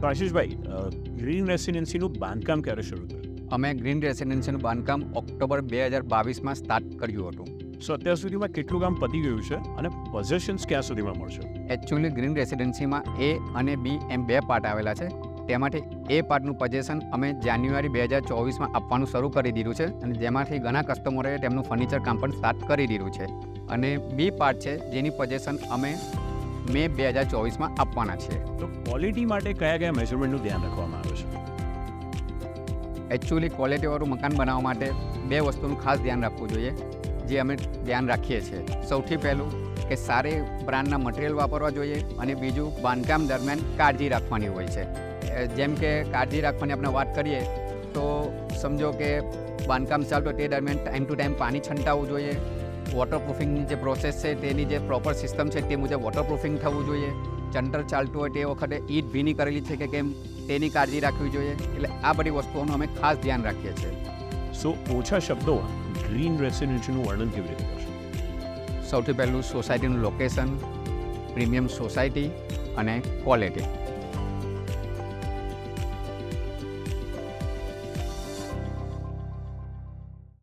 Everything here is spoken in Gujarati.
તો આશીષભાઈ, ગ્રીન રેસિડેન્સીનું બાંધકામ ક્યારે શરૂ થયું? અમે ગ્રીન રેસિડેન્સીનું બાંધકામ ઓક્ટોબર 2022માં સ્ટાર્ટ કર્યું હતું. સો અત્યાર સુધીમાં કેટલું કામ પતી ગયું છે અને પોઝેશન્સ ક્યાં સુધીમાં મળશે? એકચ્યુઅલી ગ્રીન રેસિડેન્સીમાં એ અને બી એમ 2 પાર્ટ આવેલા છે. તેમાંથી એ પાર્ટનું પોઝેશન અમે જાન્યુઆરી 2024માં આપવાનું શરૂ કરી દીધું છે અને જેમાંથી ઘણા કસ્ટમરોએ તેમનું ફર્નિચર કામ પણ સ્ટાર્ટ કરી દીધું છે. અને બી પાર્ટ છે જેની પોઝેશન અમે મે 2024માં આપવાના છે. તો ક્વોલિટી માટે કયા કયા મેઝરમેન્ટનું ધ્યાન રાખવામાં આવે છે? એકચ્યુઅલી ક્વોલિટીવાળું મકાન બનાવવા માટે 2 વસ્તુનું ખાસ ધ્યાન રાખવું જોઈએ, જે અમે ધ્યાન રાખીએ છીએ. સૌથી પહેલું કે સારી બ્રાન્ડના મટીરિયલ વાપરવા જોઈએ અને બીજું બાંધકામ દરમિયાન કાળજી રાખવાની હોય છે. જેમ કે કાળજી રાખવાની આપણે વાત કરીએ તો સમજો કે બાંધકામ ચાલતું તે દરમિયાન ટાઈમ ટુ ટાઈમ પાણી છંટાવવું જોઈએ. વોટરપ્રૂફિંગની જે પ્રોસેસ છે તેની જે પ્રોપર સિસ્ટમ છે તે મુજબ વોટરપ્રૂફિંગ થવું જોઈએ. ચંટર ચાલતું હોય તે વખતે ઈંટ ભીની કરેલી છે કે કેમ તેની કાળજી રાખવી જોઈએ. એટલે આ બધી વસ્તુઓનું અમે ખાસ ધ્યાન રાખીએ છીએ. સો ઓછા શબ્દોમાં ગ્રીન રેસિડેન્સીનું વર્ણન કેવી રીતે કરશો? સૌથી પહેલું સોસાયટીનું લોકેશન, પ્રીમિયમ સોસાયટી અને ક્વોલિટી.